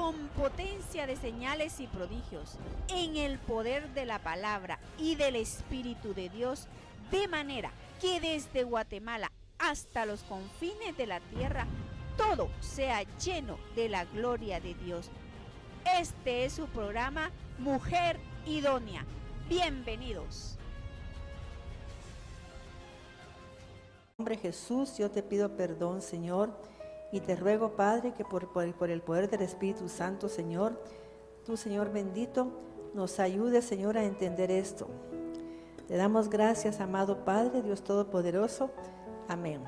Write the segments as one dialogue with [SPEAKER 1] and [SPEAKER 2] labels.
[SPEAKER 1] con potencia de señales y prodigios, en el poder de la palabra y del Espíritu de Dios, de manera que desde Guatemala hasta los confines de la tierra, todo sea lleno de la gloria de Dios. Este es su programa Mujer Idónea. Bienvenidos.
[SPEAKER 2] En nombre de Jesús, yo te pido perdón, Señor, y te ruego, Padre, que por el poder del Espíritu Santo, Señor, tú, Señor bendito, nos ayudes, Señor, a entender esto. Te damos gracias, amado Padre, Dios Todopoderoso. Amén.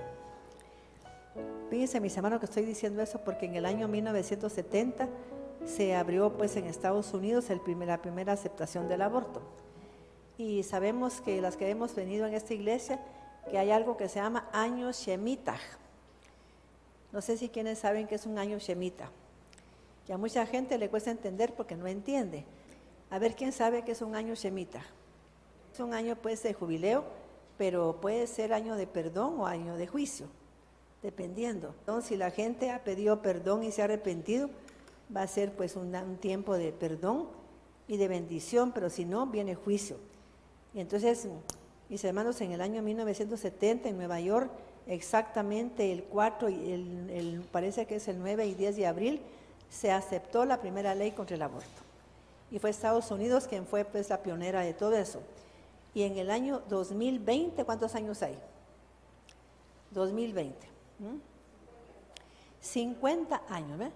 [SPEAKER 2] Fíjense, mis hermanos, que estoy diciendo eso porque en el año 1970 se abrió, pues, en Estados Unidos la primera aceptación del aborto. Y sabemos que las que hemos venido en esta iglesia, que hay algo que se llama año Shemitah. No sé si quienes saben qué es un año Shemitah. Que a mucha gente le cuesta entender porque no entiende. A ver, ¿quién sabe qué es un año Shemitah? Es un año, pues, de jubileo, pero puede ser año de perdón o año de juicio, dependiendo. Entonces, si la gente ha pedido perdón y se ha arrepentido, va a ser, pues, un tiempo de perdón y de bendición, pero si no, viene juicio. Y entonces, mis hermanos, en el año 1970 en Nueva York, exactamente el 4, parece que es el 9 y 10 de abril, se aceptó la primera ley contra el aborto. Y fue Estados Unidos quien fue, pues, la pionera de todo eso. Y en el año 2020, ¿cuántos años hay? 2020. 50 años, ¿ves?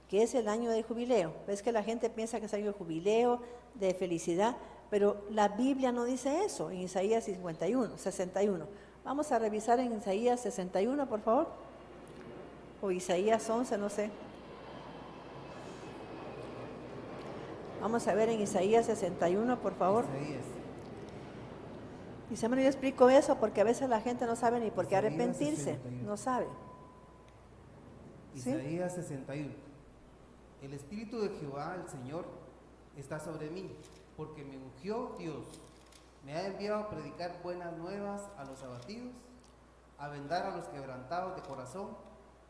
[SPEAKER 2] Que es el año del jubileo. Ves que la gente piensa que es año de jubileo, de felicidad, pero la Biblia no dice eso en Isaías 61. Vamos a revisar en Isaías 61, por favor. O Isaías 11, no sé. Vamos a ver en Isaías 61, por favor. Y siempre yo explico eso porque a veces la gente no sabe ni por qué arrepentirse.
[SPEAKER 3] 61.
[SPEAKER 2] No sabe.
[SPEAKER 3] Isaías 61. El Espíritu de Jehová, el Señor, está sobre mí, porque me ungió Dios. Me ha enviado a predicar buenas nuevas a los abatidos, a vendar a los quebrantados de corazón,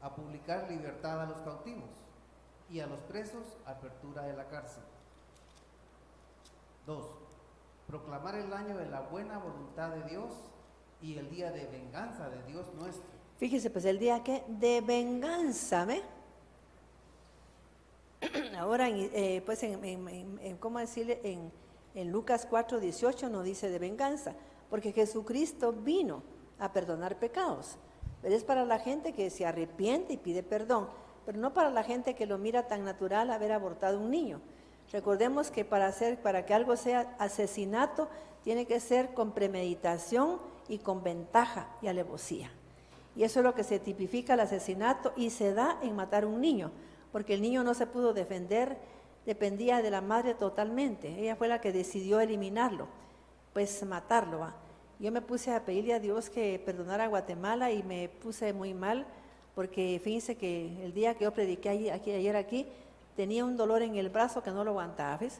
[SPEAKER 3] a publicar libertad a los cautivos y a los presos apertura de la cárcel. 2. Proclamar el año de la buena voluntad de Dios y el día de venganza de Dios nuestro.
[SPEAKER 2] Fíjese, pues, el día que de venganza, ¿ve? Ahora, pues, ¿cómo decirle? En Lucas 4:18 no dice de venganza, porque Jesucristo vino a perdonar pecados. Pero es para la gente que se arrepiente y pide perdón, pero no para la gente que lo mira tan natural haber abortado un niño. Recordemos que para que algo sea asesinato, tiene que ser con premeditación y con ventaja y alevosía. Y eso es lo que se tipifica el asesinato y se da en matar un niño, porque el niño no se pudo defender, dependía de la madre totalmente. Ella fue la que decidió eliminarlo, pues matarlo, ¿va? Yo me puse a pedirle a Dios que perdonara a Guatemala y me puse muy mal, porque fíjense que el día que yo prediqué ayer aquí, tenía un dolor en el brazo que no lo aguantaba, ¿ves?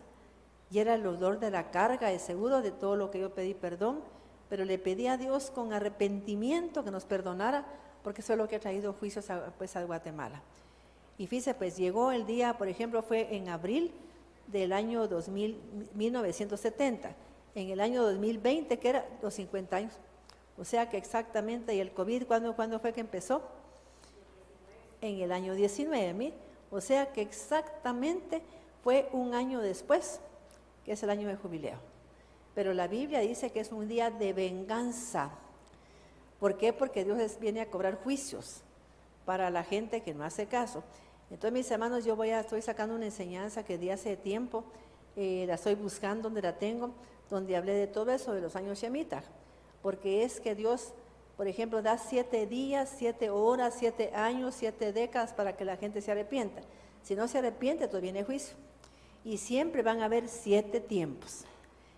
[SPEAKER 2] Y era el dolor de la carga, de seguro, de todo lo que yo pedí perdón, pero le pedí a Dios con arrepentimiento que nos perdonara, porque eso es lo que ha traído juicios a Guatemala. Y fíjese, pues llegó el día, por ejemplo, fue en abril del año 1970, en el año 2020, que era los 50 años. O sea que exactamente, y el COVID, ¿cuándo fue que empezó? En el año 19, o sea que exactamente fue un año después, que es el año de jubileo. Pero la Biblia dice que es un día de venganza. ¿Por qué? Porque Dios viene a cobrar juicios para la gente que no hace caso. Entonces, mis hermanos, yo estoy sacando una enseñanza que di hace tiempo, la estoy buscando donde la tengo, donde hablé de todo eso, de los años Shemitah, porque es que Dios, por ejemplo, da 7 días, 7 horas, 7 años, 7 décadas para que la gente se arrepienta. Si no se arrepiente, entonces viene juicio. Y siempre van a haber 7 tiempos.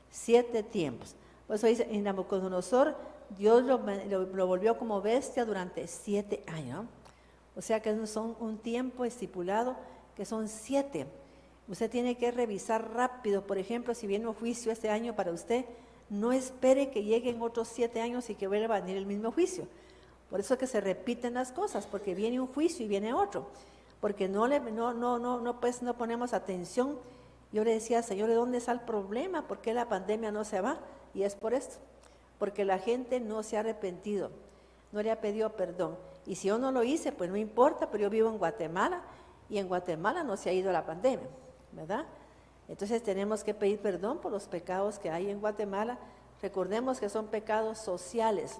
[SPEAKER 2] 7 tiempos. Por eso dice, en Nabucodonosor, Dios lo volvió como bestia durante 7 años, ¿no? O sea que son un tiempo estipulado que son 7. Usted tiene que revisar rápido. Por ejemplo, si viene un juicio este año para usted, no espere que lleguen otros 7 años y que vuelva a venir el mismo juicio. Por eso es que se repiten las cosas, porque viene un juicio y viene otro. porque pues no ponemos atención. Yo le decía, Señor, ¿de dónde está el problema? ¿Por qué la pandemia no se va? Y es por esto, porque la gente no se ha arrepentido, no le ha pedido perdón. Y si yo no lo hice, pues no importa, pero yo vivo en Guatemala y en Guatemala no se ha ido la pandemia, ¿verdad? Entonces tenemos que pedir perdón por los pecados que hay en Guatemala. Recordemos que son pecados sociales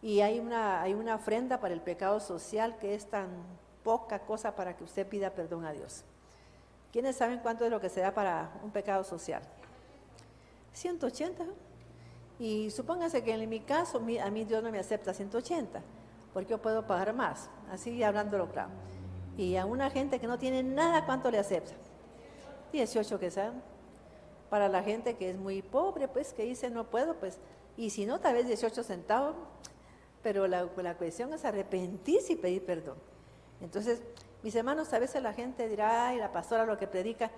[SPEAKER 2] y hay una ofrenda para el pecado social que es tan poca cosa para que usted pida perdón a Dios. ¿Quiénes saben cuánto es lo que se da para un pecado social? 180. Y supóngase que en mi caso, a mí Dios no me acepta 180, porque yo puedo pagar más, así hablándolo claro. Y a una gente que no tiene nada, ¿cuánto le acepta? 18 que sean. Para la gente que es muy pobre, pues, que dice no puedo, pues, y si no, tal vez 18 centavos, pero la cuestión es arrepentirse y pedir perdón. Entonces, mis hermanos, a veces la gente dirá, ay, la pastora lo que predica,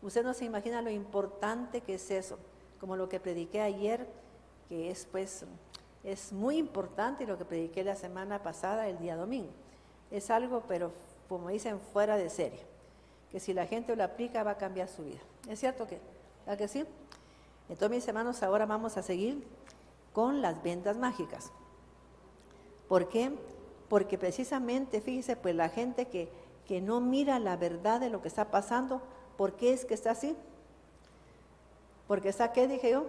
[SPEAKER 2] usted no se imagina lo importante que es eso, como lo que prediqué ayer, que es, pues, es muy importante, y lo que prediqué la semana pasada, el día domingo. Es algo, pero como dicen, fuera de serie, que si la gente lo aplica va a cambiar su vida. ¿Es cierto que? ¿Verdad que sí? Entonces, mis hermanos, ahora vamos a seguir con las vendas mágicas. ¿Por qué? Porque precisamente, fíjese, pues la gente que no mira la verdad de lo que está pasando, ¿por qué es que está así? Porque está, ¿qué dije yo?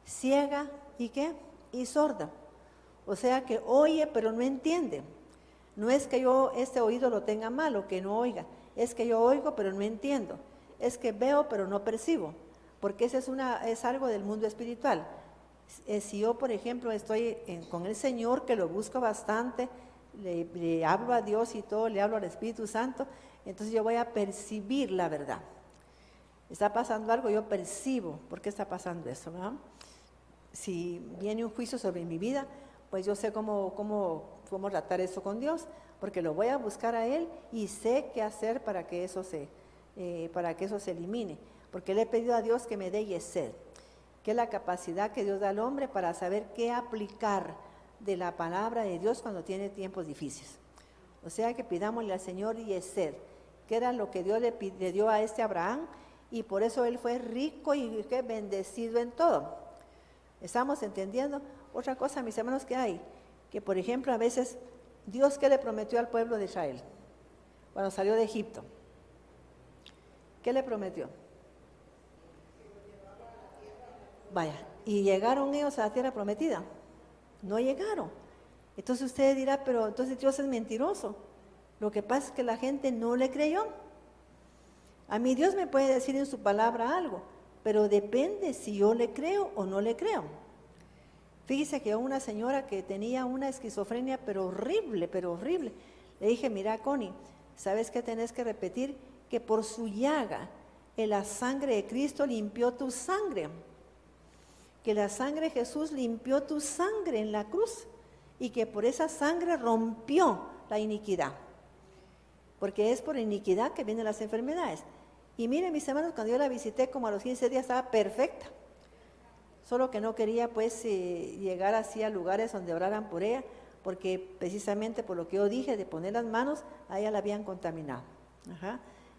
[SPEAKER 2] Ciega y ¿qué? Y sorda. O sea que oye pero no entiende. No es que yo este oído lo tenga malo, que no oiga. Es que yo oigo pero no entiendo. Es que veo pero no percibo. Porque eso es algo del mundo espiritual. Si yo, por ejemplo, estoy con el Señor, que lo busco bastante, le hablo a Dios y todo, le hablo al Espíritu Santo, entonces yo voy a percibir la verdad. Está pasando algo, yo percibo por qué está pasando eso, ¿verdad? Si viene un juicio sobre mi vida, pues yo sé cómo tratar eso con Dios, porque lo voy a buscar a Él y sé qué hacer para que eso se elimine, porque le he pedido a Dios que me dé yesed, que es la capacidad que Dios da al hombre para saber qué aplicar de la palabra de Dios cuando tiene tiempos difíciles. O sea que pidámosle al Señor yesed, que era lo que Dios le dio a este Abraham, y por eso él fue rico y bendecido en todo. ¿Estamos entendiendo? Otra cosa, mis hermanos, que hay, que por ejemplo a veces Dios, ¿qué le prometió al pueblo de Israel cuando salió de Egipto? ¿Qué le prometió? Vaya, ¿y llegaron ellos a la tierra prometida? No llegaron. Entonces usted dirá, pero entonces Dios es mentiroso. Lo que pasa es que la gente no le creyó. A mí Dios me puede decir en su palabra algo, pero depende si yo le creo o no le creo. Fíjese que una señora que tenía una esquizofrenia, pero horrible, le dije, mira, Connie, ¿sabes qué tenés que repetir? Que por su llaga, la sangre de Cristo limpió tu sangre. Que la sangre de Jesús limpió tu sangre en la cruz y que por esa sangre rompió la iniquidad. Porque es por iniquidad que vienen las enfermedades. Y miren, mis hermanos, cuando yo la visité, como a los 15 días estaba perfecta. Solo que no quería pues llegar así a lugares donde oraran por ella, porque precisamente por lo que yo dije de poner las manos, a ella la habían contaminado.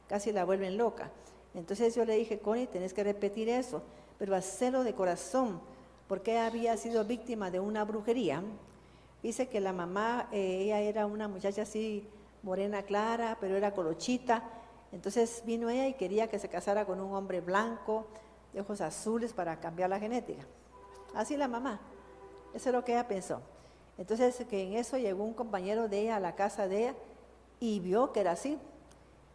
[SPEAKER 2] Casi la vuelven loca. Entonces yo le dije, Connie, tenés que repetir eso, pero hacerlo de corazón, porque ella había sido víctima de una brujería. Dice que la mamá, ella era una muchacha así morena clara, pero era colochita. Entonces vino ella y quería que se casara con un hombre blanco, de ojos azules, para cambiar la genética. Así la mamá, eso es lo que ella pensó. Entonces que en eso llegó un compañero de ella a la casa de ella y vio que era así.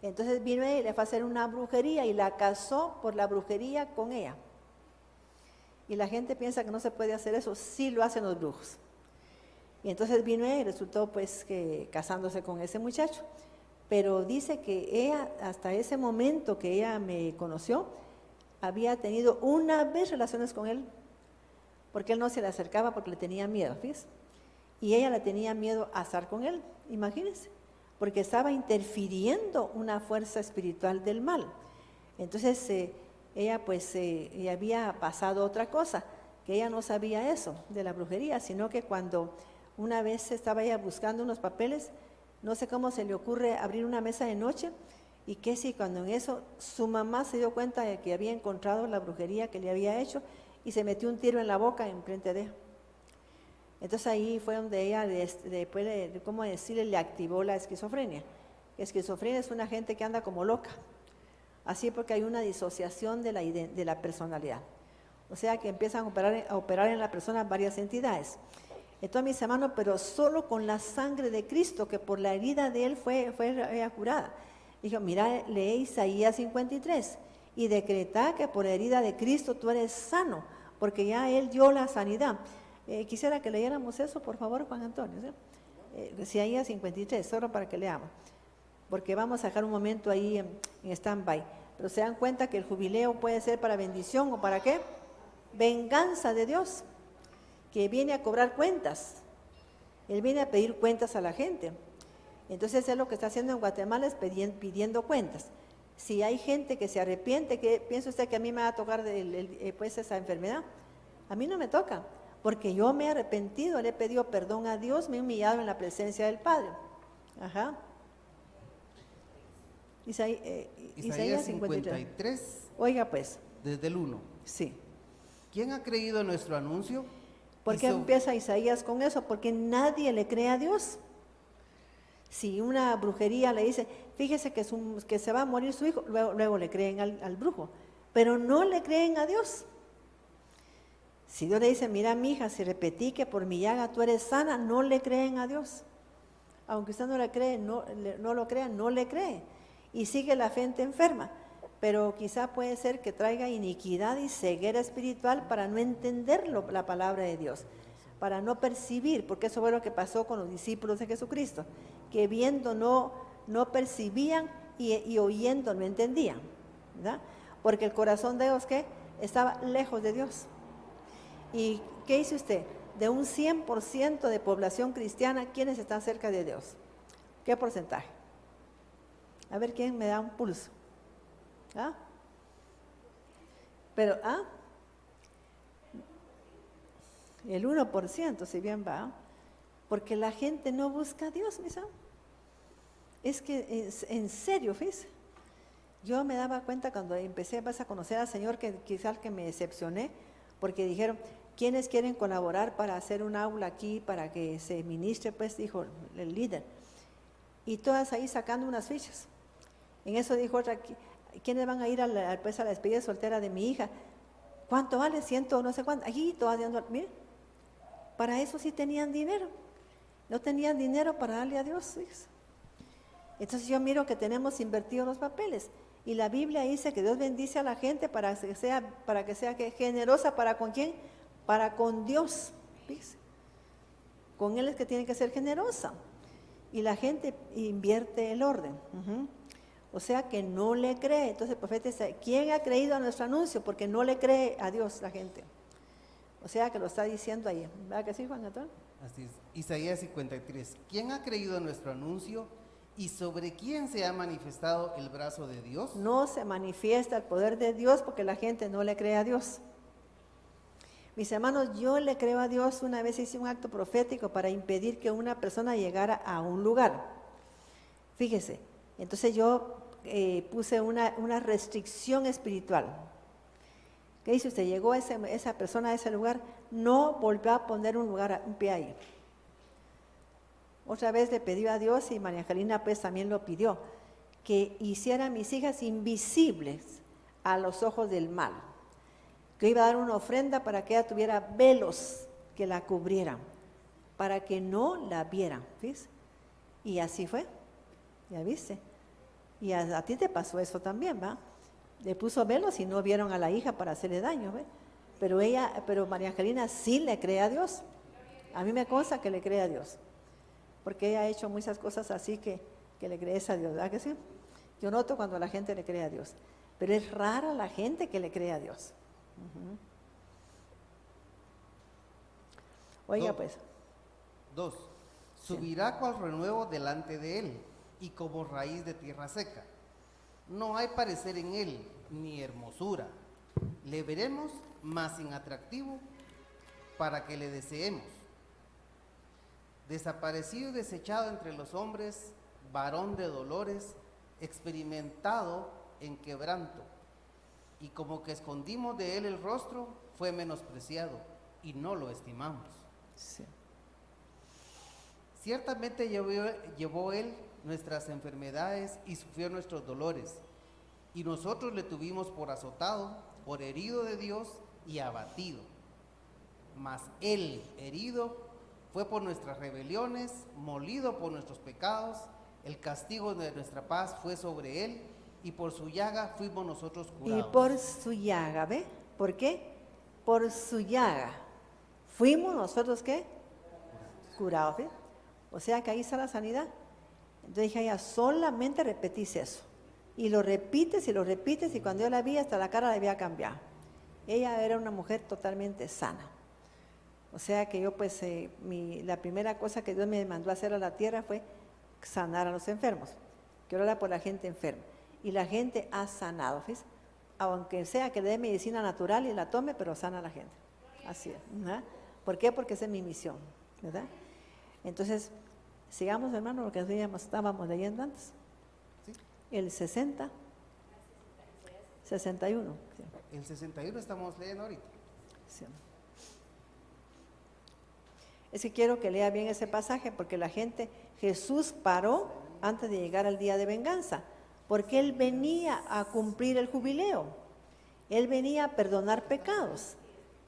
[SPEAKER 2] Entonces vino ella y le fue a hacer una brujería y la casó por la brujería con ella. Y la gente piensa que no se puede hacer eso, sí lo hacen los brujos. Y entonces vino ella y resultó pues que casándose con ese muchacho. Pero dice que ella, hasta ese momento que ella me conoció, había tenido una vez relaciones con él, porque él no se le acercaba porque le tenía miedo, fíjese. Y ella le tenía miedo a estar con él, imagínense, porque estaba interfiriendo una fuerza espiritual del mal. Entonces ella pues ella había pasado otra cosa, que ella no sabía eso de la brujería, sino que cuando una vez estaba ella buscando unos papeles, no sé cómo se le ocurre abrir una mesa de noche, y que si cuando en eso su mamá se dio cuenta de que había encontrado la brujería que le había hecho, y se metió un tiro en la boca enfrente de ella. Entonces ahí fue donde ella, después de ¿cómo decirle?, le activó la esquizofrenia. Esquizofrenia es una gente que anda como loca, así porque hay una disociación de la personalidad. O sea que empiezan a operar en la persona varias entidades. Entonces, mis hermanos, pero solo con la sangre de Cristo, que por la herida de Él fue curada. Dijo, mira, lee Isaías 53 y decreta que por la herida de Cristo tú eres sano, porque ya Él dio la sanidad. Quisiera que leyéramos eso, por favor, Juan Antonio. ¿Sí? Isaías 53, solo para que leamos. Porque vamos a dejar un momento ahí en stand-by. Pero se dan cuenta que el jubileo puede ser para bendición o para qué. Venganza de Dios, que viene a cobrar cuentas. Él viene a pedir cuentas a la gente. Entonces es lo que está haciendo en Guatemala, es pidiendo cuentas. Si hay gente que se arrepiente, ¿qué piensa usted que a mí me va a tocar pues esa enfermedad? A mí no me toca, porque yo me he arrepentido, le he pedido perdón a Dios, me he humillado en la presencia del Padre. Ajá. Isaías 53. Oiga pues.
[SPEAKER 3] Desde el 1.
[SPEAKER 2] Sí.
[SPEAKER 3] ¿Quién ha creído en nuestro anuncio?
[SPEAKER 2] ¿Por qué empieza Isaías con eso? Porque nadie le cree a Dios. Si una brujería le dice, fíjese que se va a morir su hijo, luego le creen al brujo, pero no le creen a Dios. Si Dios le dice, mira mi hija, si repetí que por mi llaga tú eres sana, no le creen a Dios. Aunque usted no le cree, no lo crea, no le cree. Y sigue la gente enferma. Pero quizá puede ser que traiga iniquidad y ceguera espiritual para no entender la palabra de Dios, para no percibir, porque eso fue lo que pasó con los discípulos de Jesucristo, que viendo no percibían y oyendo no entendían, ¿verdad? Porque el corazón de ellos, ¿qué? Estaba lejos de Dios. ¿Y qué dice usted? De un 100% de población cristiana, ¿quiénes están cerca de Dios? ¿Qué porcentaje? A ver, ¿quién me da un pulso? ¿Ah? Pero, el 1%, si bien va, porque la gente no busca a Dios, mis amigos. Es que, en serio, fíjese, yo me daba cuenta cuando empecé a conocer al Señor, que quizás que me decepcioné, porque dijeron, ¿quiénes quieren colaborar para hacer un aula aquí, para que se ministre? Pues dijo el líder, y todas ahí sacando unas fichas. En eso dijo otra, ¿quiénes van a ir a la despedida soltera de mi hija? ¿Cuánto vale? 100 no sé cuánto. Allí todas dando, mire, para eso sí tenían dinero. No tenían dinero para darle a Dios. Fíjese. Entonces yo miro que tenemos invertido los papeles. Y la Biblia dice que Dios bendice a la gente para que sea generosa. ¿Para con quién? Para con Dios. Fíjese. Con Él es que tiene que ser generosa. Y la gente invierte el orden. O sea que no le cree. Entonces el profeta dice, ¿quién ha creído a nuestro anuncio? Porque no le cree a Dios la gente. O sea que lo está diciendo ahí. ¿Verdad que sí, Juan Antonio?
[SPEAKER 3] Así es. Isaías 53. ¿Quién ha creído a nuestro anuncio y sobre quién se ha manifestado el brazo de Dios?
[SPEAKER 2] No se manifiesta el poder de Dios porque la gente no le cree a Dios. Mis hermanos, yo le creo a Dios. Una vez hice un acto profético para impedir que una persona llegara a un lugar. Fíjese, entonces yo puse una restricción espiritual. ¿Qué dice usted? Llegó esa persona a ese lugar, no volvió a poner un pie ahí. Otra vez le pidió a Dios, y María Angelina pues también lo pidió, que hiciera a mis hijas invisibles a los ojos del mal, que iba a dar una ofrenda para que ella tuviera velos que la cubrieran, para que no la vieran. ¿Ves? Y así fue, ya viste. Y a ti te pasó eso también, ¿va? Le puso velos y no vieron a la hija para hacerle daño, ¿ve? Pero María Angelina sí le cree a Dios. A mí me consta que le cree a Dios, porque ella ha hecho muchas cosas así que le crees a Dios, ¿verdad que sí? Yo noto cuando la gente le cree a Dios, pero es rara la gente que le cree a Dios. Oiga pues.
[SPEAKER 3] 2. Subirá cual renuevo delante de él, y como raíz de tierra seca. No hay parecer en él, ni hermosura. Le veremos más sin atractivo para que le deseemos. desaparecido y desechado entre los hombres, varón de dolores, experimentado en quebranto, y como que escondimos de él el rostro, fue menospreciado y no lo estimamos.
[SPEAKER 2] Sí.
[SPEAKER 3] Ciertamente llevó él nuestras enfermedades y sufrió nuestros dolores, y nosotros le tuvimos por azotado, por herido de Dios y abatido. Mas él, herido, fue por nuestras rebeliones, molido por nuestros pecados, el castigo de nuestra paz fue sobre él, y por su llaga fuimos nosotros
[SPEAKER 2] Y
[SPEAKER 3] curados.
[SPEAKER 2] por su llaga, ¿ve? ¿Por qué? Por su llaga. Fuimos nosotros, ¿qué? Curados, ¿ve? O sea que ahí está la sanidad. Entonces dije a ella, solamente repetís eso. Y lo repites, y cuando yo la vi, hasta la cara la había cambiado. Ella era una mujer totalmente sana. O sea que yo pues, la primera cosa que Dios me mandó a hacer a la tierra fue sanar a los enfermos. Que orar por la gente enferma. Y la gente ha sanado, ¿ves? Aunque sea que le dé medicina natural y la tome, pero sana a la gente. Así es. ¿Verdad? ¿Por qué? Porque esa es mi misión, ¿verdad? Entonces, sigamos, hermano, lo que estábamos leyendo antes.
[SPEAKER 3] ¿Sí?
[SPEAKER 2] El 60, 61. Sí.
[SPEAKER 3] El 61 estamos leyendo ahorita.
[SPEAKER 2] Sí. Es que quiero que lea bien ese pasaje porque la gente, Jesús paró antes de llegar al día de venganza, porque Él venía a cumplir el jubileo, Él venía a perdonar pecados,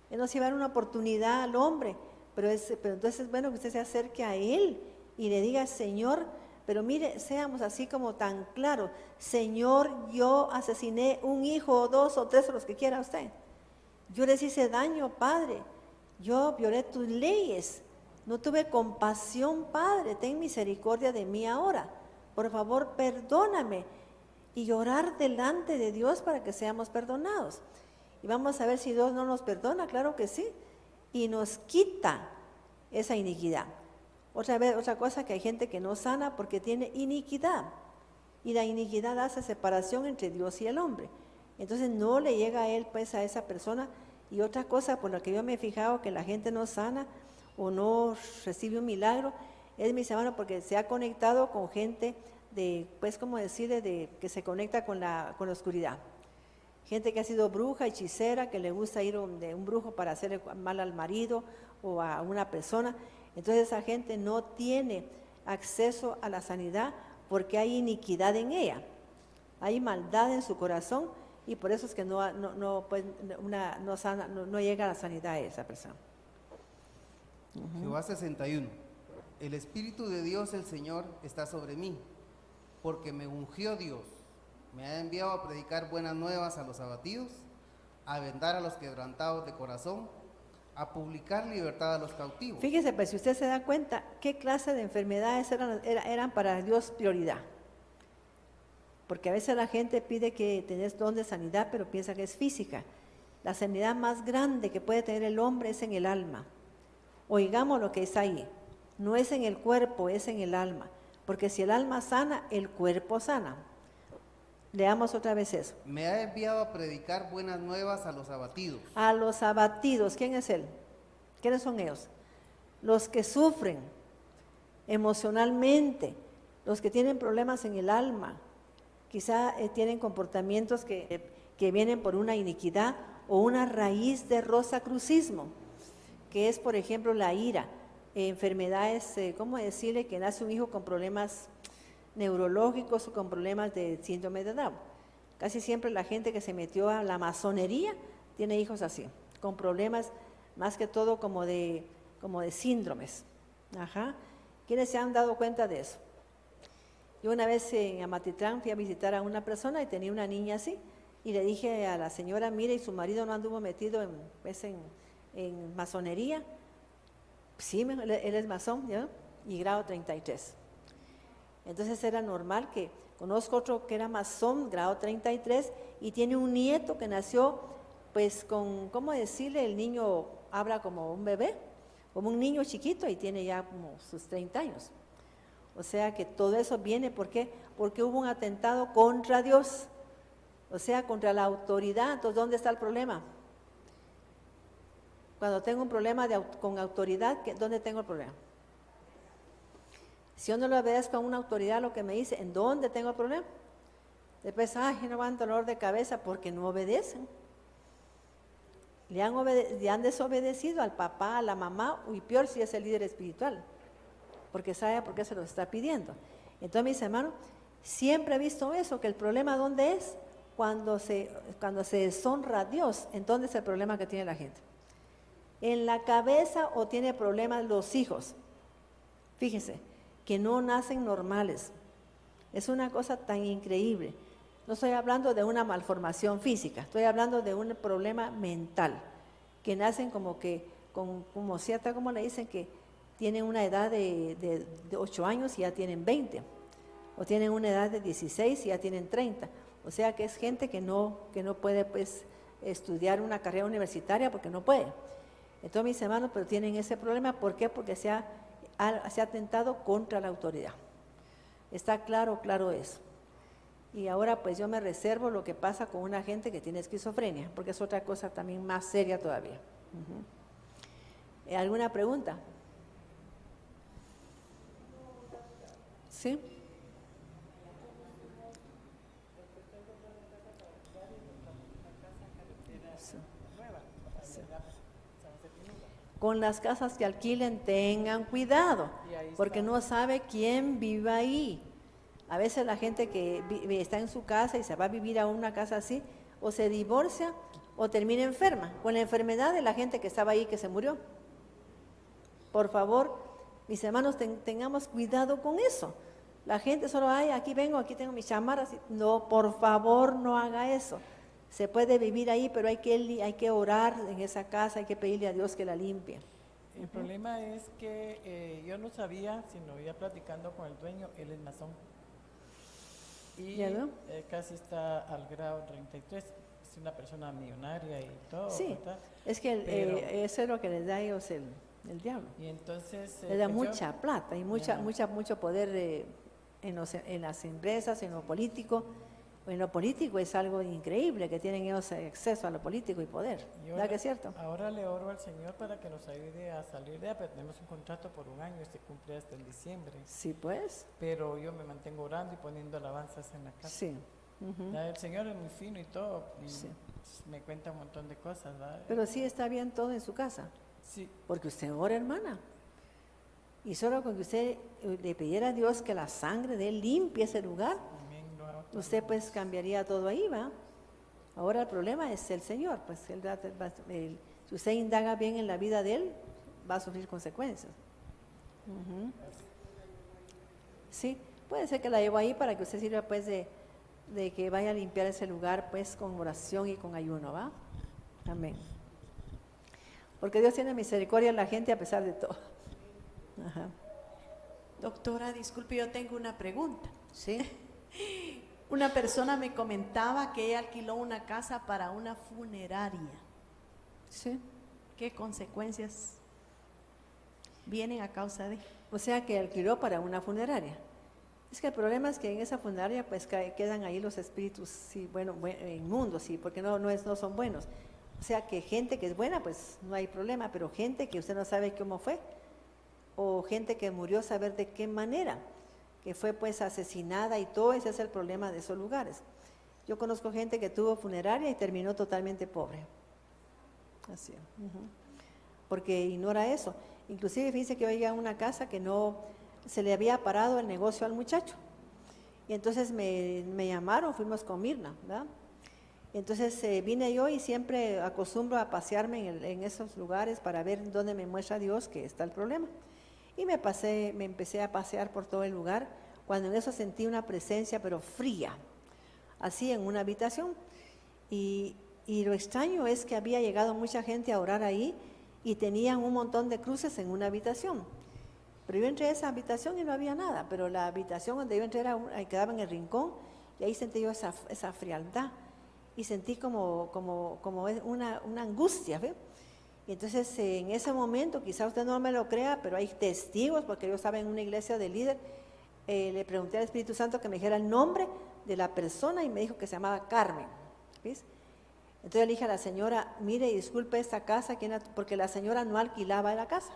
[SPEAKER 2] Él nos iba a dar una oportunidad al hombre, pero entonces es bueno que usted se acerque a Él y le diga, Señor, pero mire, seamos así como tan claros, Señor, yo asesiné un hijo o dos o tres o los que quiera usted, yo les hice daño, Padre, yo violé tus leyes, no tuve compasión, Padre, ten misericordia de mí ahora, por favor, perdóname, y orar delante de Dios para que seamos perdonados. Y vamos a ver si Dios no nos perdona, claro que sí, y nos quita esa iniquidad. Otra cosa que hay gente que no sana porque tiene iniquidad, y la iniquidad hace separación entre Dios y el hombre. Entonces no le llega a él, pues, a esa persona. Y otra cosa por la que yo me he fijado que la gente no sana o no recibe un milagro, es, mis hermanos, porque se ha conectado con gente de, pues, como decir, que se conecta con la oscuridad. Gente que ha sido bruja, hechicera, que le gusta ir de un brujo para hacerle mal al marido o a una persona. Entonces esa gente no tiene acceso a la sanidad porque hay iniquidad en ella. Hay maldad en su corazón y por eso es que no llega a la sanidad a esa persona.
[SPEAKER 3] Jehová 61. El Espíritu de Dios, el Señor, está sobre mí, porque me ungió Dios. Me ha enviado a predicar buenas nuevas a los abatidos, a vendar a los quebrantados de corazón, a publicar libertad a los cautivos.
[SPEAKER 2] Fíjese, pues, si usted se da cuenta, ¿qué clase de enfermedades eran para Dios prioridad? Porque a veces la gente pide que tenés don de sanidad, pero piensa que es física. La sanidad más grande que puede tener el hombre es en el alma. Oigamos lo que es ahí. No es en el cuerpo, es en el alma. Porque si el alma sana, el cuerpo sana. Leamos otra vez eso.
[SPEAKER 3] Me ha enviado a predicar buenas nuevas a los abatidos.
[SPEAKER 2] A los abatidos, ¿quién es él? ¿Quiénes son ellos? Los que sufren emocionalmente, los que tienen problemas en el alma, quizá tienen comportamientos que vienen por una iniquidad o una raíz de rosacrucismo, que es, por ejemplo, la ira, enfermedades, ¿cómo decirle? Que nace un hijo con problemas neurológicos o con problemas de síndrome de Down. Casi siempre la gente que se metió a la masonería tiene hijos así, con problemas más que todo como de síndromes. Ajá. ¿Quiénes se han dado cuenta de eso? Yo una vez en Amatitlán fui a visitar a una persona y tenía una niña así, y le dije a la señora, mire, ¿y su marido no anduvo metido en masonería? Sí, él es masón, ¿ya? Y grado 33. Entonces era normal que, conozco otro que era masón, grado 33, y tiene un nieto que nació, pues con, ¿cómo decirle? El niño habla como un bebé, como un niño chiquito, y tiene ya como sus 30 años. O sea que todo eso viene, ¿por qué? Porque hubo un atentado contra Dios, o sea, contra la autoridad. Entonces, ¿dónde está el problema? Cuando tengo un problema con autoridad, ¿dónde tengo el problema? Si yo no le obedezco a una autoridad lo que me dice, ¿en dónde tengo el problema? Después, ay, no van dolor de cabeza porque no obedecen. Le han desobedecido al papá, a la mamá, y peor si es el líder espiritual, porque sabe por qué se lo está pidiendo. Entonces, mis hermanos, siempre he visto eso, que el problema ¿dónde es? Cuando se deshonra a Dios. Entonces el problema que tiene la gente. En la cabeza o tiene problemas los hijos. Fíjense, que no nacen normales. Es una cosa tan increíble. No estoy hablando de una malformación física, estoy hablando de un problema mental, que nacen como cierta, como le dicen, que tienen una edad de 8 años y ya tienen 20, o tienen una edad de 16 y ya tienen 30. O sea que es gente que no puede pues estudiar una carrera universitaria porque no puede. Entonces, mis hermanos, pero tienen ese problema, ¿por qué? Porque se ha atentado contra la autoridad. Está claro eso. Y ahora pues yo me reservo lo que pasa con una gente que tiene esquizofrenia, porque es otra cosa también más seria todavía. ¿Alguna pregunta? ¿Sí? Con las casas que alquilen tengan cuidado, porque no sabe quién vive ahí. A veces la gente que está en su casa y se va a vivir a una casa así, o se divorcia o termina enferma, con la enfermedad de la gente que estaba ahí que se murió. Por favor, mis hermanos, tengamos cuidado con eso. La gente solo, ay, aquí vengo, aquí tengo mis chamarras. No, por favor, no haga eso. Se puede vivir ahí, pero hay que orar en esa casa, hay que pedirle a Dios que la limpie.
[SPEAKER 4] El problema es que yo no sabía, sino ya platicando con el dueño, él es masón. Y casi está al grado 33, es una persona millonaria y todo.
[SPEAKER 2] Sí,
[SPEAKER 4] ¿verdad?
[SPEAKER 2] es que eso es lo que les da a ellos el diablo.
[SPEAKER 4] Y entonces
[SPEAKER 2] les da mucha plata y mucho poder en las empresas, en lo político. En lo político es algo increíble que tienen ellos acceso a lo político y poder. ¿Verdad que es cierto?
[SPEAKER 4] Ahora le oro al Señor para que nos ayude a salir de ahí, pero tenemos un contrato por 1 año y se cumple hasta el diciembre.
[SPEAKER 2] Sí, pues.
[SPEAKER 4] Pero yo me mantengo orando y poniendo alabanzas en la casa.
[SPEAKER 2] Sí.
[SPEAKER 4] El Señor es muy fino y todo, y
[SPEAKER 2] sí.
[SPEAKER 4] me cuenta un montón de cosas, ¿verdad?
[SPEAKER 2] Pero sí está bien todo en su casa.
[SPEAKER 4] Sí.
[SPEAKER 2] Porque usted ora, hermana. Y solo con que usted le pidiera a Dios que la sangre de Él limpie ese lugar, usted pues cambiaría todo ahí, ¿va? Ahora el problema es el Señor, pues si usted indaga bien en la vida de Él, va a sufrir consecuencias. Sí, puede ser que la llevo ahí para que usted sirva pues de que vaya a limpiar ese lugar pues con oración y con ayuno, ¿va? Amén. Porque Dios tiene misericordia de la gente a pesar de todo. Ajá.
[SPEAKER 5] Doctora, disculpe, yo tengo una pregunta.
[SPEAKER 2] Sí.
[SPEAKER 5] Una persona me comentaba que ella alquiló una casa para una funeraria.
[SPEAKER 2] Sí.
[SPEAKER 5] ¿Qué consecuencias vienen a causa de?
[SPEAKER 2] O sea, que alquiló para una funeraria. Es que el problema es que en esa funeraria pues quedan ahí los espíritus, sí, bueno, inmundos, sí, porque no son buenos. O sea, que gente que es buena, pues no hay problema, pero gente que usted no sabe cómo fue, o gente que murió saber de qué manera, que fue pues asesinada y todo, ese es el problema de esos lugares. Yo conozco gente que tuvo funeraria y terminó totalmente pobre. Así, porque ignora eso. Inclusive fíjense que yo llegué a una casa que no se le había parado el negocio al muchacho. Y entonces me llamaron, fuimos con Mirna, ¿verdad? Entonces vine yo y siempre acostumbro a pasearme en esos lugares para ver dónde me muestra Dios que está el problema. Y me empecé a pasear por todo el lugar, cuando en eso sentí una presencia, pero fría, así en una habitación. Y lo extraño es que había llegado mucha gente a orar ahí y tenían un montón de cruces en una habitación. Pero yo entré a esa habitación y no había nada, pero la habitación donde yo entré quedaba en el rincón y ahí sentí yo esa frialdad y sentí como una angustia, ¿ve? Y entonces en ese momento, quizá usted no me lo crea, pero hay testigos, porque yo estaba en una iglesia de líder, le pregunté al Espíritu Santo que me dijera el nombre de la persona y me dijo que se llamaba Carmen, ¿ves? Entonces le dije a la señora, mire, disculpe esta casa, porque la señora no alquilaba la casa.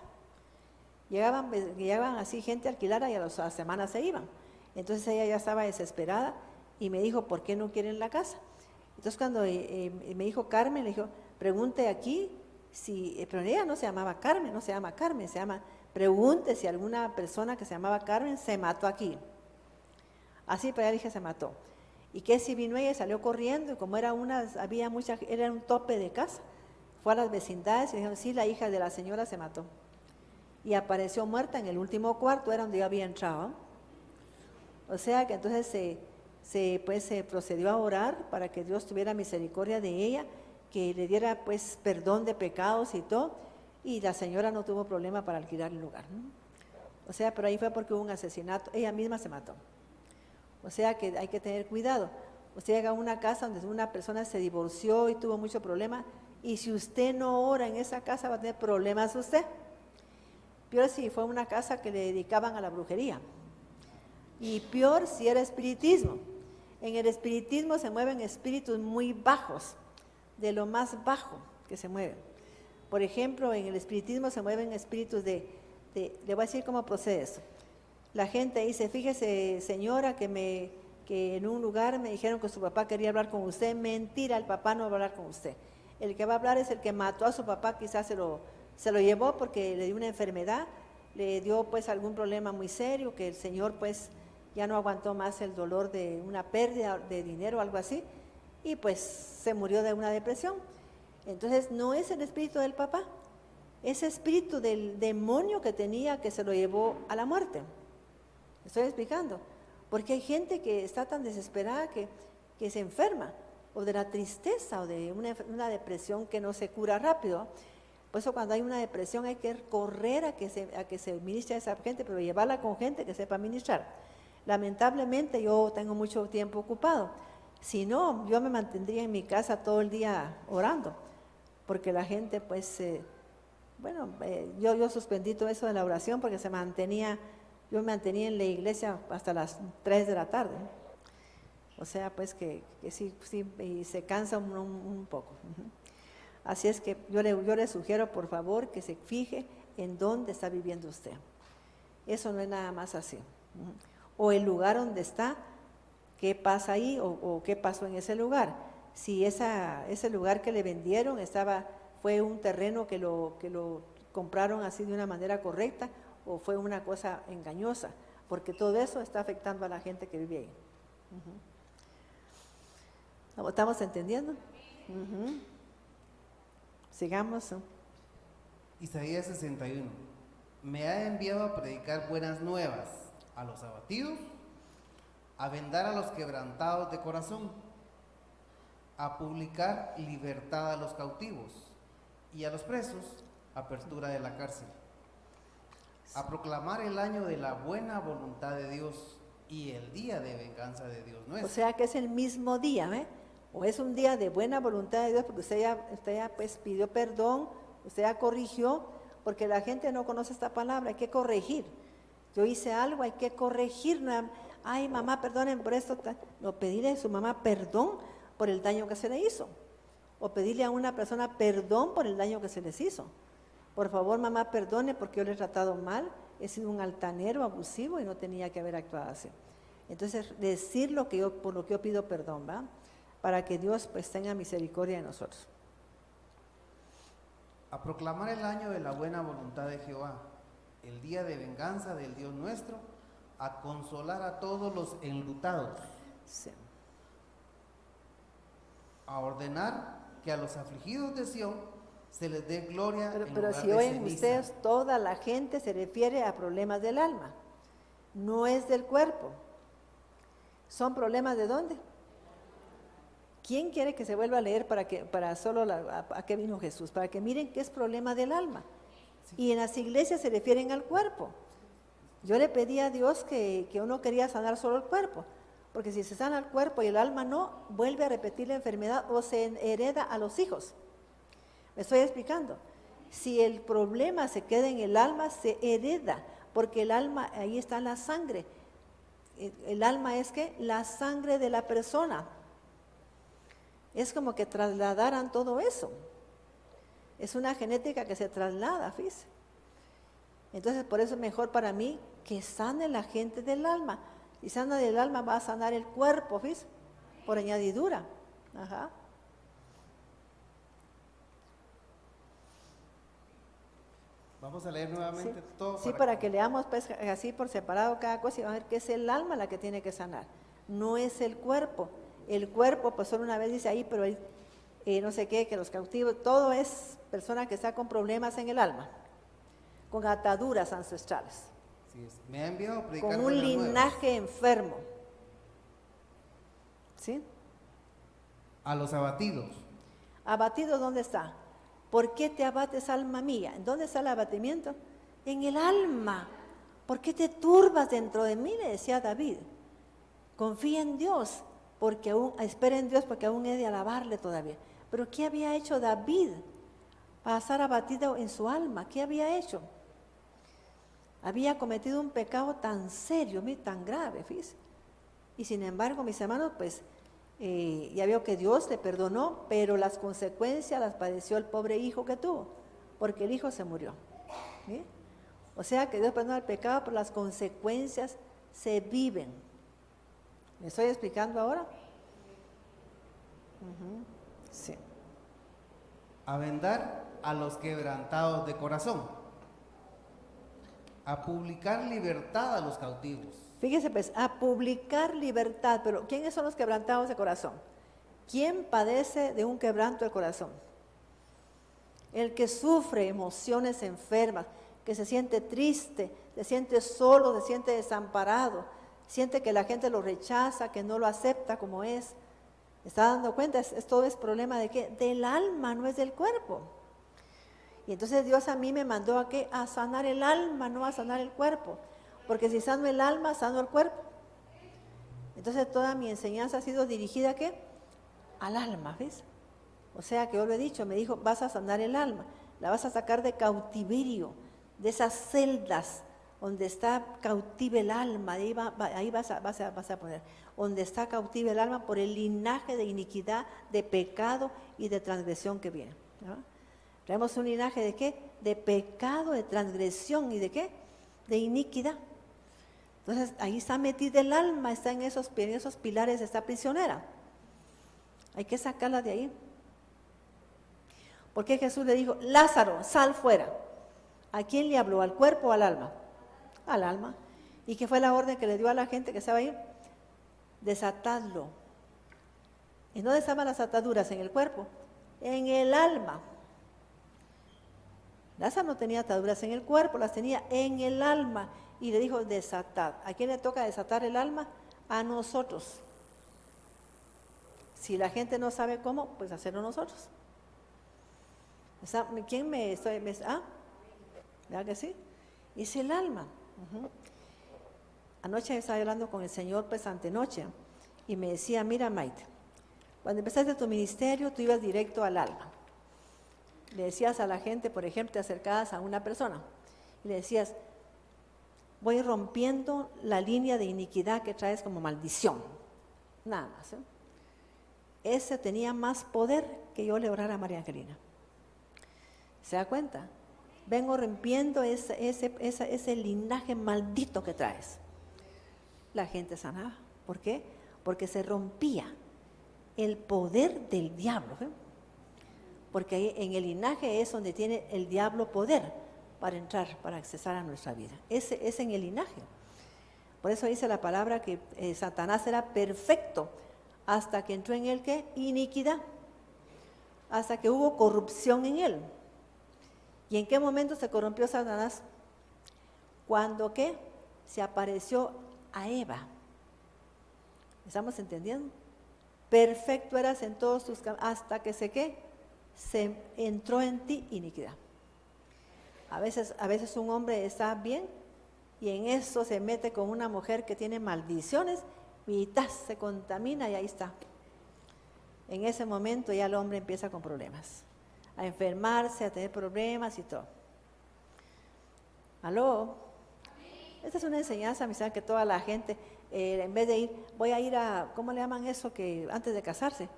[SPEAKER 2] Llegaban así gente a alquilar y a las semanas se iban. Entonces ella ya estaba desesperada y me dijo, ¿por qué no quieren la casa? Entonces cuando me dijo Carmen, le dijo, pregunte aquí, pero ella no se llamaba Carmen, no se llama Carmen, pregunte si alguna persona que se llamaba Carmen se mató aquí. Así, pero ella dije, se mató. Y que si vino ella, salió corriendo, y como era un tope de casa, fue a las vecindades y dijeron, sí, la hija de la señora se mató. Y apareció muerta en el último cuarto, era donde yo había entrado. O sea que entonces se procedió a orar para que Dios tuviera misericordia de ella, que le diera pues perdón de pecados y todo, y la señora no tuvo problema para alquilar el lugar, ¿no? O sea, pero ahí fue porque hubo un asesinato, ella misma se mató. O sea que hay que tener cuidado. Usted llega a una casa donde una persona se divorció y tuvo mucho problema, y si usted no ora en esa casa va a tener problemas usted. Peor si fue una casa que le dedicaban a la brujería. Y peor si era espiritismo. En el espiritismo se mueven espíritus muy bajos, de lo más bajo que se mueven. Por ejemplo, en el espiritismo se mueven espíritus le voy a decir cómo procede eso. La gente dice, fíjese señora que en un lugar me dijeron que su papá quería hablar con usted. Mentira, el papá no va a hablar con usted. El que va a hablar es el que mató a su papá, quizás se lo llevó porque le dio una enfermedad, le dio pues algún problema muy serio, que el señor pues ya no aguantó más el dolor de una pérdida de dinero o algo así, y pues se murió de una depresión. Entonces no es el espíritu del papá, es espíritu del demonio que tenía, que se lo llevó a la muerte. Estoy explicando, porque hay gente que está tan desesperada que se enferma, o de la tristeza, o de una depresión que no se cura rápido. Por eso cuando hay una depresión hay que correr a que se ministre a esa gente, pero llevarla con gente que sepa ministrar. Lamentablemente yo tengo mucho tiempo ocupado, si no, yo me mantendría en mi casa todo el día orando, porque la gente pues, yo suspendí todo eso de la oración porque yo me mantenía en la iglesia hasta las 3 de la tarde. O sea, pues que sí, y se cansa un poco. Así es que yo le sugiero, por favor, que se fije en dónde está viviendo usted. Eso no es nada más así. O el lugar donde está, qué pasa ahí o qué pasó en ese lugar. Si ese lugar que le vendieron fue un terreno que lo compraron así de una manera correcta, o fue una cosa engañosa, porque todo eso está afectando a la gente que vive ahí. ¿Estamos entendiendo? Sigamos.
[SPEAKER 3] Isaías 61. Me ha enviado a predicar buenas nuevas a los abatidos, a vendar a los quebrantados de corazón, a publicar libertad a los cautivos y a los presos apertura de la cárcel, a proclamar el año de la buena voluntad de Dios y el día de venganza de Dios nuestro.
[SPEAKER 2] O sea que es el mismo día, o es un día de buena voluntad de Dios, porque usted ya pues pidió perdón, usted ya corrigió, porque la gente no conoce esta palabra, hay que corregir. Yo hice algo, hay que corregir. Ay, mamá, perdonen por esto. No, pedirle a su mamá perdón por el daño que se le hizo, o pedirle a una persona perdón por el daño que se les hizo. Por favor, mamá, perdone porque yo le he tratado mal, he sido un altanero, abusivo y no tenía que haber actuado así. Entonces, decir por lo que yo pido perdón, ¿va? Para que Dios pues tenga misericordia de nosotros.
[SPEAKER 3] A proclamar el año de la buena voluntad de Jehová, el día de venganza del Dios nuestro, a consolar a todos los enlutados,
[SPEAKER 2] Sí.
[SPEAKER 3] a ordenar que a los afligidos de Sión se les dé gloria en
[SPEAKER 2] Pero
[SPEAKER 3] lugar
[SPEAKER 2] si
[SPEAKER 3] de
[SPEAKER 2] oyen
[SPEAKER 3] ceniza.
[SPEAKER 2] ustedes, toda la gente se refiere a problemas del alma, no es del cuerpo. ¿Son problemas de dónde? ¿Quién quiere que se vuelva a leer a qué vino Jesús? Para que miren que es problema del alma. Y en las iglesias se refieren al cuerpo. Yo le pedí a Dios que uno quería sanar solo el cuerpo, porque si se sana el cuerpo y el alma no, vuelve a repetir la enfermedad o se hereda a los hijos. ¿Me estoy explicando? Si el problema se queda en el alma, se hereda, porque el alma, ahí está la sangre. El alma es que la sangre de la persona. Es como que trasladaran todo eso. Es una genética que se traslada, fíjese. Entonces, por eso es mejor para mí que sane la gente del alma. Si sana del alma, va a sanar el cuerpo, ¿ves? Por añadidura. Ajá.
[SPEAKER 3] Vamos a leer nuevamente
[SPEAKER 2] Sí,
[SPEAKER 3] todo.
[SPEAKER 2] sí, para que leamos pues así por separado cada cosa y van a ver que es el alma la que tiene que sanar, no es el cuerpo. El cuerpo, pues solo una vez dice ahí, pero no sé qué, que los cautivos, todo es persona que está con problemas en el alma, con ataduras ancestrales,
[SPEAKER 3] Así es. Me ha enviado a predicar
[SPEAKER 2] con un
[SPEAKER 3] buenas
[SPEAKER 2] linaje enfermo. ¿Sí?
[SPEAKER 3] a los abatidos.
[SPEAKER 2] ¿Abatido dónde está? ¿Por qué te abates, alma mía? ¿En dónde está el abatimiento? En el alma. ¿Por qué te turbas dentro de mí? Le decía David. Confía en Dios, porque aún, espera en Dios, porque aún he de alabarle todavía. Pero ¿qué había hecho David para estar abatido en su alma? ¿Qué había hecho? Había cometido un pecado tan serio, tan grave, fíjense. Y sin embargo, mis hermanos, pues ya veo que Dios le perdonó, pero las consecuencias las padeció el pobre hijo que tuvo, porque el hijo se murió. ¿Sí? O sea que Dios perdona el pecado, pero las consecuencias se viven. ¿Me estoy explicando ahora? Sí.
[SPEAKER 3] A vendar a los quebrantados de corazón. A publicar libertad a los cautivos.
[SPEAKER 2] Fíjese pues, a publicar libertad, pero ¿quiénes son los quebrantados de corazón? ¿Quién padece de un quebranto del corazón? El que sufre emociones enfermas, que se siente triste, se siente solo, se siente desamparado, siente que la gente lo rechaza, que no lo acepta como es. ¿Está dando cuenta? Todo es problema de qué? Del alma, no es del cuerpo. Y entonces Dios a mí me mandó a qué? A sanar el alma, no a sanar el cuerpo. Porque si sano el alma, sano el cuerpo. Entonces toda mi enseñanza ha sido dirigida ¿a qué? Al alma, ¿ves? O sea que yo lo he dicho, me dijo, vas a sanar el alma, la vas a sacar de cautiverio, de esas celdas donde está cautiva el alma, ahí vas a poner, donde está cautiva el alma por el linaje de iniquidad, de pecado y de transgresión que viene. ¿No? Traemos un linaje de qué? De pecado, de transgresión y de qué? De iniquidad. Entonces ahí está metida el alma, está en esos pilares, está prisionera. Hay que sacarla de ahí. Porque Jesús le dijo, Lázaro, sal fuera. ¿A quién le habló? ¿Al cuerpo o al alma? Al alma. ¿Y qué fue la orden que le dio a la gente que estaba ahí? Desatadlo. ¿Y dónde estaban las ataduras? En el cuerpo, en el alma. Lázaro no tenía ataduras en el cuerpo, las tenía en el alma. Y le dijo, desatad. ¿A quién le toca desatar el alma? A nosotros. Si la gente no sabe cómo, pues hacerlo nosotros. ¿Quién ¿verdad que sí? Es el alma. Anoche estaba hablando con el Señor, pues antenoche, y me decía, mira Maite, cuando empezaste tu ministerio, tú ibas directo al alma. Le decías a la gente, por ejemplo, te acercabas a una persona, y le decías, voy rompiendo la línea de iniquidad que traes como maldición. Nada más. Ese tenía más poder que yo le orara a María Angelina. ¿Se da cuenta? Vengo rompiendo ese linaje maldito que traes. La gente sanaba. ¿Por qué? Porque se rompía el poder del diablo. Porque ahí en el linaje es donde tiene el diablo poder para entrar, para accesar a nuestra vida. Ese es en el linaje. Por eso dice la palabra que Satanás era perfecto hasta que entró en él, ¿qué? Iniquidad. Hasta que hubo corrupción en él. ¿Y en qué momento se corrompió Satanás? Cuando, ¿qué? Se apareció a Eva. ¿Estamos entendiendo? Perfecto eras en todos tus caminos, hasta que se entró en ti iniquidad. A veces un hombre está bien y en eso se mete con una mujer que tiene maldiciones y se contamina y ahí está. En ese momento ya el hombre empieza con problemas, a enfermarse, a tener problemas y todo. ¿Aló? Esta es una enseñanza, amistad, que toda la gente, en vez de ir, voy a ir a, ¿cómo le llaman eso? Que antes de casarse,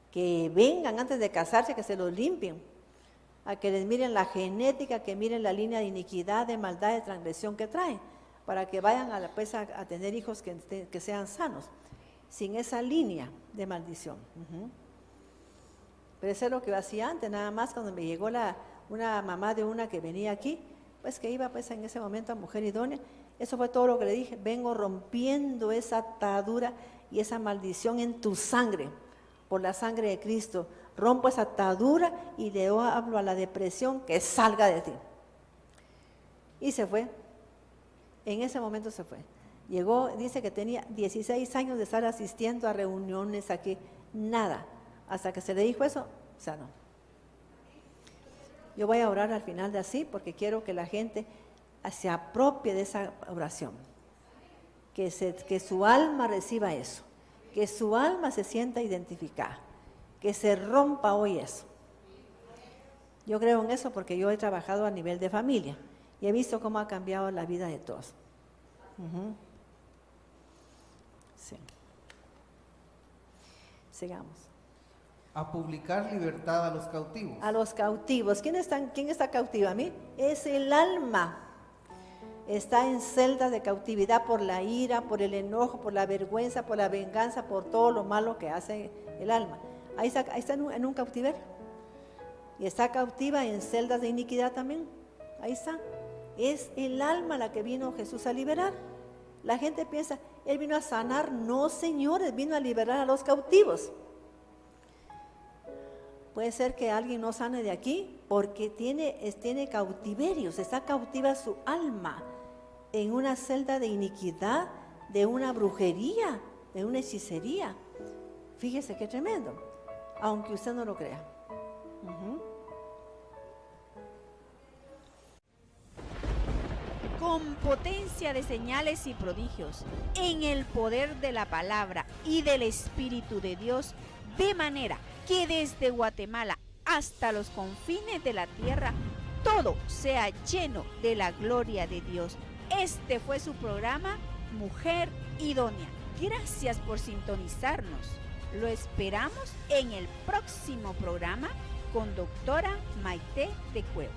[SPEAKER 2] que vengan antes de casarse, que se los limpien. a que les miren la genética, que miren la línea de iniquidad, de maldad, de transgresión que traen, para que vayan a tener hijos que sean sanos, sin esa línea de maldición. Pero eso es lo que yo hacía antes, nada más cuando me llegó una mamá de una que venía aquí, pues que iba pues en ese momento a Mujer Idónea, eso fue todo lo que le dije, vengo rompiendo esa atadura y esa maldición en tu sangre, por la sangre de Cristo, rompo esa atadura y le hablo a la depresión que salga de ti. Y se fue, en ese momento se fue. Llegó, dice que tenía 16 años de estar asistiendo a reuniones aquí, nada, hasta que se le dijo eso, sanó. Yo voy a orar al final de así porque quiero que la gente se apropie de esa oración, que su alma reciba eso, que su alma se sienta identificada, que se rompa hoy eso. Yo creo en eso porque yo he trabajado a nivel de familia y he visto cómo ha cambiado la vida de todos. Sí. Sigamos.
[SPEAKER 3] A publicar libertad a los cautivos.
[SPEAKER 2] A los cautivos. ¿Quién está cautivo? A mí es el alma. Está en celdas de cautividad por la ira, por el enojo, por la vergüenza, por la venganza, por todo lo malo que hace el alma. Ahí está en un cautiverio. Y está cautiva en celdas de iniquidad también. Ahí está. Es el alma la que vino Jesús a liberar. La gente piensa, Él vino a sanar. No, señores, vino a liberar a los cautivos. Puede ser que alguien no sane de aquí porque tiene cautiverios, está cautiva su alma en una celda de iniquidad, de una brujería, de una hechicería. Fíjese qué tremendo, aunque usted no lo crea.
[SPEAKER 1] Con potencia de señales y prodigios, en el poder de la palabra y del Espíritu de Dios, de manera que desde Guatemala hasta los confines de la tierra, todo sea lleno de la gloria de Dios. Este fue su programa, Mujer Idónea. Gracias por sintonizarnos. Lo esperamos en el próximo programa con doctora Maite de Cuevas.